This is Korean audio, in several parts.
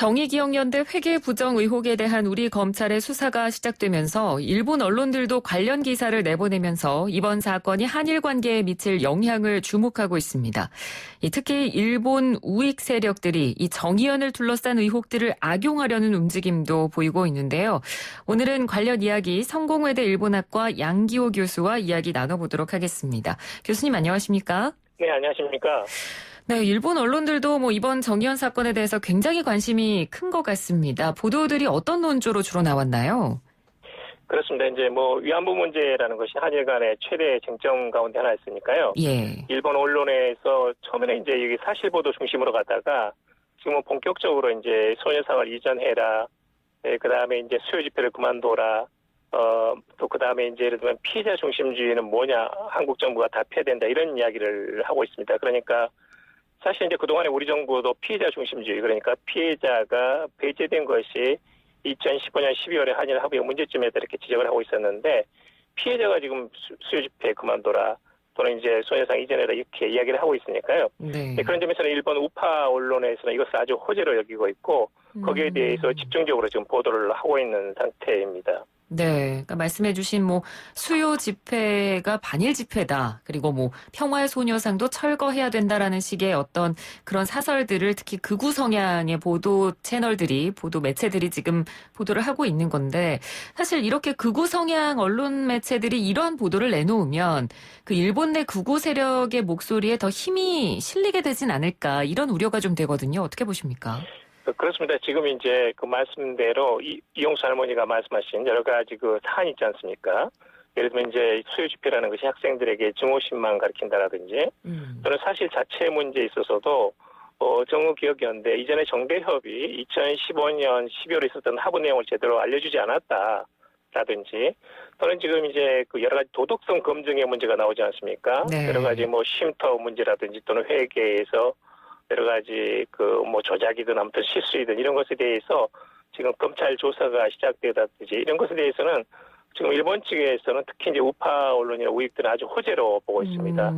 정의기억연대 회계 부정 의혹에 대한 우리 검찰의 수사가 시작되면서 일본 언론들도 관련 기사를 내보내면서 이번 사건이 한일 관계에 미칠 영향을 주목하고 있습니다. 특히 일본 우익 세력들이 이 정의연을 둘러싼 의혹들을 악용하려는 움직임도 보이고 있는데요. 오늘은 관련 이야기 성공회대 일본학과 양기호 교수와 이야기 나눠보도록 하겠습니다. 교수님 안녕하십니까? 네, 안녕하십니까? 네, 일본 언론들도 이번 정의연 사건에 대해서 굉장히 관심이 큰 것 같습니다. 보도들이 어떤 논조로 주로 나왔나요? 그렇습니다. 이제 위안부 문제라는 것이 한일 간의 최대 쟁점 가운데 하나였으니까요. 예. 일본 언론에서 처음에는 이제 여기 사실 보도 중심으로 가다가 지금은 본격적으로 이제 소녀상을 이전해라. 그 다음에 이제 수요 집회를 그만둬라. 또 그 다음에 이제 예를 들면 피해자 중심주의는 뭐냐. 한국 정부가 답해야 된다. 이런 이야기를 하고 있습니다. 그러니까 사실 이제 그동안에 우리 정부도 피해자 중심주의, 그러니까 피해자가 배제된 것이 2015년 12월에 한일 합의 문제점에 대해 이렇게 지적을 하고 있었는데, 피해자가 지금 수요 집회 그만둬라, 또는 이제 소녀상 이전해라 이렇게 이야기를 하고 있으니까요. 네. 그런 점에서는 일본 우파 언론에서는 이것을 아주 호재로 여기고 있고, 거기에 대해서 집중적으로 지금 보도를 하고 있는 상태입니다. 네. 그러니까 말씀해 주신 수요 집회가 반일 집회다. 그리고 평화의 소녀상도 철거해야 된다라는 식의 어떤 그런 사설들을 특히 극우 성향의 보도 채널들이, 보도 매체들이 지금 보도를 하고 있는 건데, 사실 이렇게 극우 성향 언론 매체들이 이러한 보도를 내놓으면 그 일본 내 극우 세력의 목소리에 더 힘이 실리게 되진 않을까, 이런 우려가 좀 되거든요. 어떻게 보십니까? 그렇습니다. 지금 이제 그 말씀대로 이용수 할머니가 말씀하신 여러 가지 그 사안이 있지 않습니까? 예를 들면 이제 수요 집회라는 것이 학생들에게 증오심만 가리킨다라든지, 또는 사실 자체 문제에 있어서도 정의기억연대 이전에 정대협이 2015년 12월에 있었던 합의 내용을 제대로 알려주지 않았다라든지, 또는 지금 이제 그 여러 가지 도덕성 검증의 문제가 나오지 않습니까? 네. 여러 가지 쉼터 문제라든지 또는 회계에서 여러 가지 조작이든 아무튼 실수이든 이런 것에 대해서 지금 검찰 조사가 시작되다든지 이런 것에 대해서는 지금 일본 측에서는 특히 이제 우파 언론이나 우익들은 아주 호재로 보고 있습니다.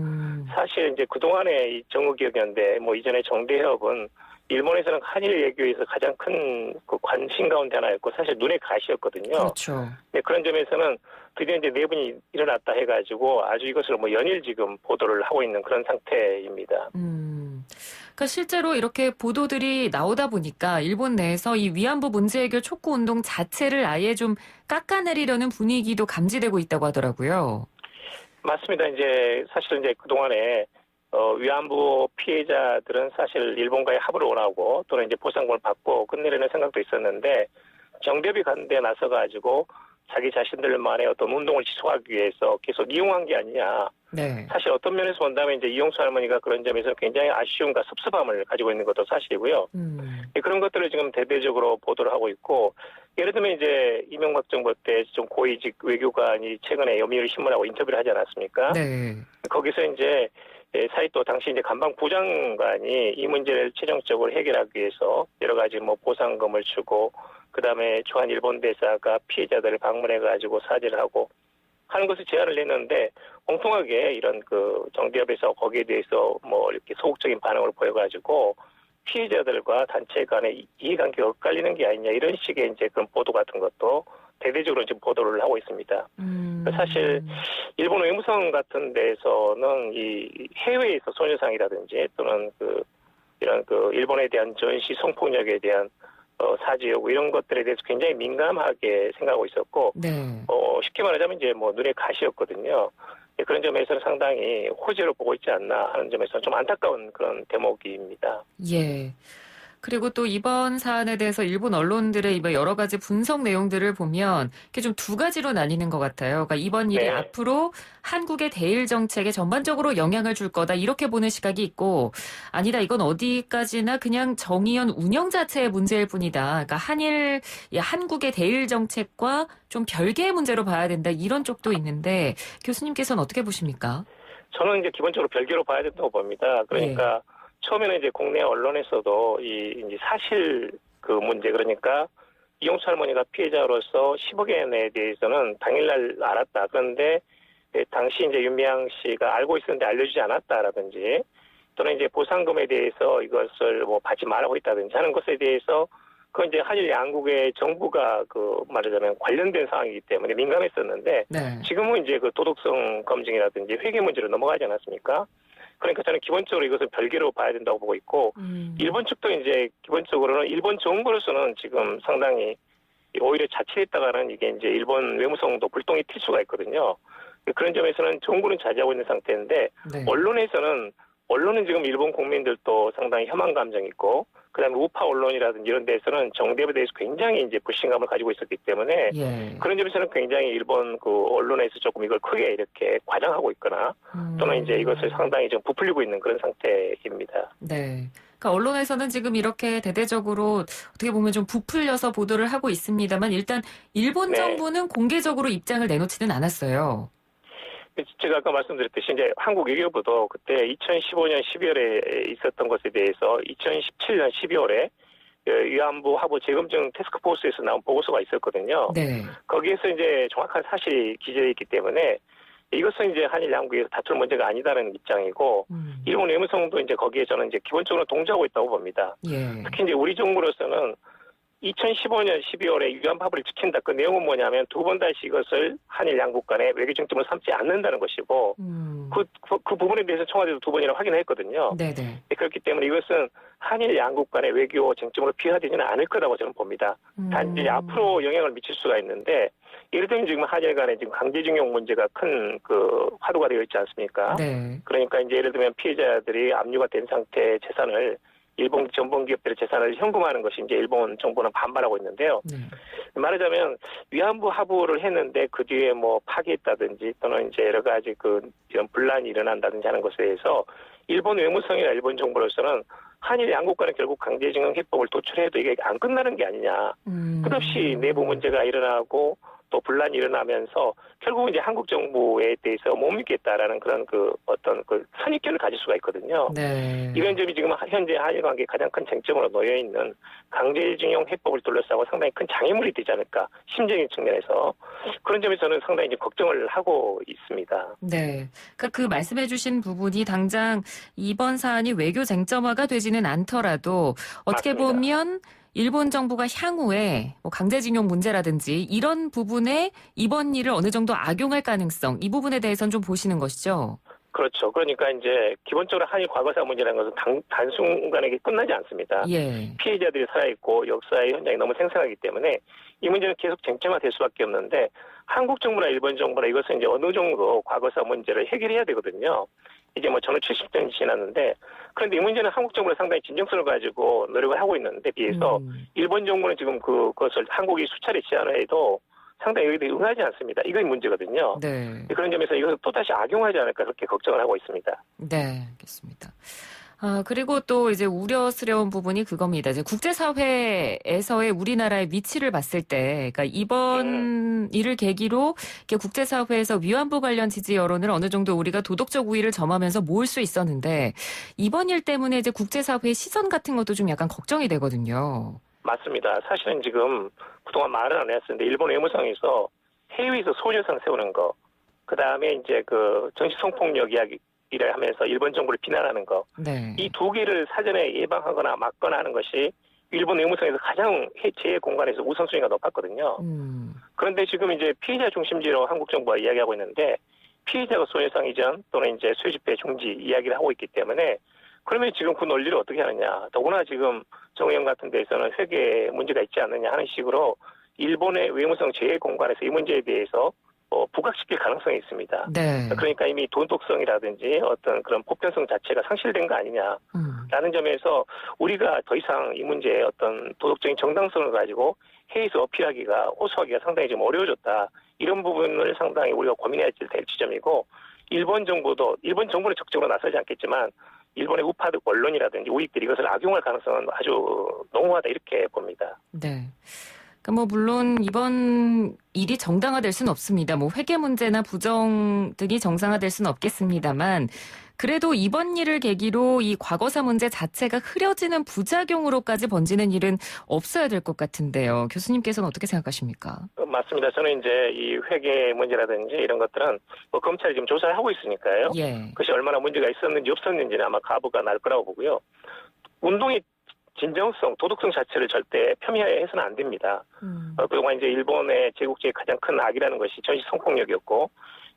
사실 이제 그동안에 이 정의기억연대 이전에 정대협은 일본에서는 한일 외교에서 가장 큰 그 관심 가운데 하나였고 사실 눈의 가시였거든요. 그렇죠. 네, 그런 점에서는 드디어 이제 내분이 일어났다 해가지고 아주 이것을 연일 지금 보도를 하고 있는 그런 상태입니다. 그러니까 실제로 이렇게 보도들이 나오다 보니까 일본 내에서 이 위안부 문제 해결 촉구 운동 자체를 아예 좀 깎아내리려는 분위기도 감지되고 있다고 하더라고요. 맞습니다. 이제 사실은 이제 그동안에 위안부 피해자들은 사실 일본과의 합의를 원하고 또는 이제 보상금을 받고 끝내려는 생각도 있었는데 정대협이 간데 나서가지고 자기 자신들만의 어떤 운동을 지속하기 위해서 계속 이용한 게 아니냐. 네. 사실 어떤 면에서 본다면 이제 이용수 할머니가 그런 점에서 굉장히 아쉬움과 섭섭함을 가지고 있는 것도 사실이고요. 그런 것들을 지금 대대적으로 보도를 하고 있고, 예를 들면 이제 이명박 정부 때 좀 고위직 외교관이 최근에 요미우리 신문하고 인터뷰를 하지 않았습니까? 네. 거기서 이제 사이토 당시 이제 관방 부장관이 이 문제를 최종적으로 해결하기 위해서 여러 가지 보상금을 주고, 그 다음에 주한 일본 대사가 피해자들을 방문해가지고 사죄를 하고 하는 것을 제안을 냈는데, 엉뚱하게 이런 그 정대협에서 거기에 대해서 이렇게 소극적인 반응을 보여가지고 피해자들과 단체 간의 이해관계가 엇갈리는 게 아니냐 이런 식의 이제 그런 보도 같은 것도 대대적으로 지금 보도를 하고 있습니다. 사실 일본 외무성 같은 데서는 이 해외에서 소녀상이라든지 또는 이런 일본에 대한 전시 성폭력에 대한 사죄 요구 이런 것들에 대해서 굉장히 민감하게 생각하고 있었고, 네. 쉽게 말하자면 이제 눈의 가시였거든요. 그런 점에서는 상당히 호재로 보고 있지 않나 하는 점에서 좀 안타까운 그런 대목입니다. 예. 그리고 또 이번 사안에 대해서 일본 언론들의 여러 가지 분석 내용들을 보면 이게 좀 두 가지로 나뉘는 것 같아요. 그러니까 이번 일이 네. 앞으로 한국의 대일 정책에 전반적으로 영향을 줄 거다 이렇게 보는 시각이 있고, 아니다 이건 어디까지나 그냥 정의연 운영 자체의 문제일 뿐이다. 그러니까 한국의 대일 정책과 좀 별개의 문제로 봐야 된다 이런 쪽도 있는데 교수님께서는 어떻게 보십니까? 저는 이제 기본적으로 별개로 봐야 된다고 봅니다. 그러니까 처음에는 이제 국내 언론에서도 이제 사실 그 문제, 그러니까 이용수 할머니가 피해자로서 10억 엔에 대해서는 당일날 알았다. 그런데 당시 이제 윤미향 씨가 알고 있었는데 알려주지 않았다라든지, 또는 이제 보상금에 대해서 이것을 받지 말라고 했다든지 하는 것에 대해서 그건 이제 한일 양국의 정부가 말하자면 관련된 상황이기 때문에 민감했었는데 네. 지금은 이제 그 도덕성 검증이라든지 회계 문제로 넘어가지 않았습니까? 그러니까 저는 기본적으로 이것을 별개로 봐야 된다고 보고 있고 일본 측도 이제 기본적으로는 일본 정부로서는 지금 상당히 오히려 자칫했다가는 이게 이제 일본 외무성도 불똥이 튈 수가 있거든요. 그런 점에서는 정부는 자제하고 있는 상태인데 네. 언론은 지금 일본 국민들도 상당히 혐한 감정이 있고 그다음에 우파 언론이라든지 이런 데서는 정대에 대해서 굉장히 이제 불신감을 가지고 있었기 때문에 예. 그런 점에서는 굉장히 일본 언론에서 조금 이걸 크게 이렇게 과장하고 있거나 또는 이제 이것을 상당히 좀 부풀리고 있는 그런 상태입니다. 네. 그러니까 언론에서는 지금 이렇게 대대적으로 어떻게 보면 좀 부풀려서 보도를 하고 있습니다만 일단 일본 네. 정부는 공개적으로 입장을 내놓지는 않았어요. 제가 아까 말씀드렸듯이 이제 한국 외교부도 그때 2015년 12월에 있었던 것에 대해서 2017년 12월에 위안부 하부 재검증 태스크포스에서 나온 보고서가 있었거든요. 네. 거기에서 이제 정확한 사실이 기재되어 있기 때문에 이것은 이제 한일 양국에서 다툴 문제가 아니다라는 입장이고 일본 외무성도 이제 거기에 저는 이제 기본적으로 동조하고 있다고 봅니다. 예. 특히 이제 우리 정부로서는 2015년 12월에 위안부 합의를 지킨다. 그 내용은 뭐냐면 두 번 다시 이것을 한일 양국 간의 외교 쟁점을 삼지 않는다는 것이고 그 부분에 대해서 청와대도 두 번이나 확인을 했거든요. 네네. 그렇기 때문에 이것은 한일 양국 간의 외교 쟁점으로 비화되지는 않을 거라고 저는 봅니다. 단지 앞으로 영향을 미칠 수가 있는데 예를 들면 지금 한일 간에 지금 강제징용 문제가 큰 화두가 되어 있지 않습니까? 네. 그러니까 이제 예를 들면 피해자들이 압류가 된 상태의 재산을 일본 전범 기업들의 재산을 현금화하는 것이 이제 일본 정부는 반발하고 있는데요. 네. 말하자면 위안부 합의를 했는데 그 뒤에 뭐 파기했다든지 또는 이제 여러 가지 이런 분란이 일어난다든지 하는 것에 대해서 일본 외무성이나 일본 정부로서는 한일 양국 간에 결국 강제징용 해법을 도출해도 이게 안 끝나는 게 아니냐. 끝없이 내부 문제가 일어나고 또 분란이 일어나면서 결국은 이제 한국 정부에 대해서 못 믿겠다라는 그런 어떤 선입견을 가질 수가 있거든요. 네. 이런 점이 지금 현재 한일 관계의 가장 큰 쟁점으로 놓여 있는 강제징용 해법을 둘러싸고 상당히 큰 장애물이 되지 않을까 심정의 측면에서 그런 점에서는 상당히 이제 걱정을 하고 있습니다. 네. 그러니까 그 말씀해주신 부분이 당장 이번 사안이 외교 쟁점화가 되지는 않더라도 어떻게 맞습니다. 보면 일본 정부가 향후에 뭐 강제징용 문제라든지 이런 부분에 이번 일을 어느 정도 악용할 가능성 이 부분에 대해서는 좀 보시는 것이죠. 그렇죠. 그러니까 이제 기본적으로 한일 과거사 문제라는 것은 단순간에 끝나지 않습니다. 예. 피해자들이 살아있고 역사의 현장이 너무 생생하기 때문에 이 문제는 계속 쟁점화될 수밖에 없는데 한국 정부나 일본 정부나 이것은 이제 어느 정도 과거사 문제를 해결해야 되거든요. 이제 뭐 저는 70년이 지났는데 그런데 이 문제는 한국 정부는 상당히 진정성을 가지고 노력을 하고 있는데 비해서 일본 정부는 지금 그것을 한국이 수차례 제안을 해도 상당히 여기에 응하지 않습니다. 이게 문제거든요. 네. 그런 점에서 이것을 또다시 악용하지 않을까 그렇게 걱정을 하고 있습니다. 네, 알겠습니다. 그리고 또 이제 우려스러운 부분이 그겁니다. 이제 국제사회에서의 우리나라의 위치를 봤을 때, 그러니까 이번 일을 계기로 이렇게 국제사회에서 위안부 관련 지지 여론을 어느 정도 우리가 도덕적 우위를 점하면서 모을 수 있었는데, 이번 일 때문에 이제 국제사회의 시선 같은 것도 좀 약간 걱정이 되거든요. 맞습니다. 사실은 지금 그동안 말을 안 했었는데, 일본 외무성에서 해외에서 소녀상 세우는 거, 그 다음에 이제 정치 성폭력 이야기를 하면서 일본 정부를 비난하는 거, 네. 이 두 개를 사전에 예방하거나 막거나 하는 것이 일본 외무성에서 가장 제 공간에서 우선순위가 높았거든요. 그런데 지금 이제 피해자 중심지로 한국 정부가 이야기하고 있는데, 피해자가 소녀상 이전 또는 이제 수요집회 중지 이야기를 하고 있기 때문에, 그러면 지금 그 논리를 어떻게 하느냐. 더구나 지금 정의연 같은 데서는 회계 문제가 있지 않느냐 하는 식으로 일본의 외무성 제 공간에서 이 문제에 대해서 부각시킬 가능성이 있습니다. 네. 그러니까 이미 도덕성이라든지 어떤 그런 보편성 자체가 상실된 거 아니냐라는 점에서 우리가 더 이상 이 문제의 어떤 도덕적인 정당성을 가지고 해외에서 어필하기가 호소하기가 상당히 좀 어려워졌다. 이런 부분을 상당히 우리가 고민해야 될 지점이고 일본 정부는 적극적으로 나서지 않겠지만 일본의 우파 언론이라든지 우익들이 이것을 악용할 가능성은 아주 농후하다 이렇게 봅니다. 네. 그러니까 뭐 물론 이번 일이 정당화될 수는 없습니다. 뭐 회계 문제나 부정 등이 정상화될 수는 없겠습니다만 그래도 이번 일을 계기로 이 과거사 문제 자체가 흐려지는 부작용으로까지 번지는 일은 없어야 될 것 같은데요. 교수님께서는 어떻게 생각하십니까? 맞습니다. 저는 이제 이 회계 문제라든지 이런 것들은 뭐 검찰이 지금 조사를 하고 있으니까요. 예. 그것이 얼마나 문제가 있었는지 없었는지는 아마 가부가 날 거라고 보고요. 운동이 진정성, 도덕성 자체를 절대 폄훼해서는 안 됩니다. 그동안 이제 일본의 제국주의의 가장 큰 악이라는 것이 전시 성폭력이었고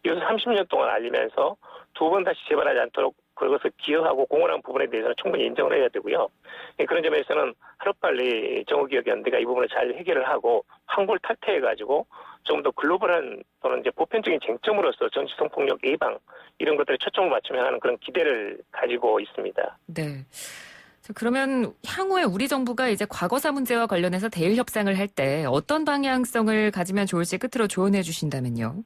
이것을 30년 동안 알리면서 두 번 다시 재발하지 않도록 그것을 기여하고 공헌한 부분에 대해서는 충분히 인정을 해야 되고요. 그런 점에서는 하루빨리 정의기억연대가 이 부분을 잘 해결을 하고 황골 탈퇴해가지고 좀 더 글로벌한 또는 이제 보편적인 쟁점으로서 전시 성폭력 예방 이런 것들에 초점을 맞추면 하는 그런 기대를 가지고 있습니다. 네. 그러면 향후에 우리 정부가 이제 과거사 문제와 관련해서 대일 협상을 할 때 어떤 방향성을 가지면 좋을지 끝으로 조언해 주신다면요.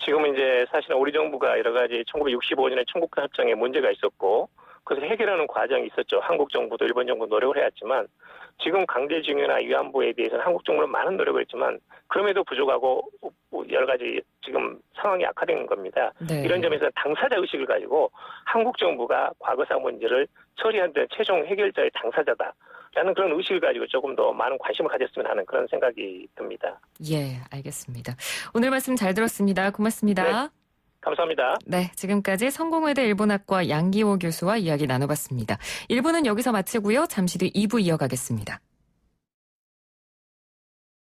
지금 이제 사실은 우리 정부가 여러 가지 1965년에 청구권 협정에 문제가 있었고 그것을 해결하는 과정이 있었죠. 한국 정부도 일본 정부도 노력을 해왔지만 지금 강제징용이나 위안부에 대해서는 한국 정부는 많은 노력을 했지만 그럼에도 부족하고 여러 가지 지금 상황이 악화된 겁니다. 네. 이런 점에서 당사자 의식을 가지고 한국 정부가 과거사 문제를 처리하는 데 최종 해결자의 당사자다라는 그런 의식을 가지고 조금 더 많은 관심을 가졌으면 하는 그런 생각이 듭니다. 예, 알겠습니다. 오늘 말씀 잘 들었습니다. 고맙습니다. 네. 감사합니다. 네, 지금까지 성공회대 일본학과 양기호 교수와 이야기 나눠봤습니다. 1부는 여기서 마치고요. 잠시 뒤 2부 이어가겠습니다.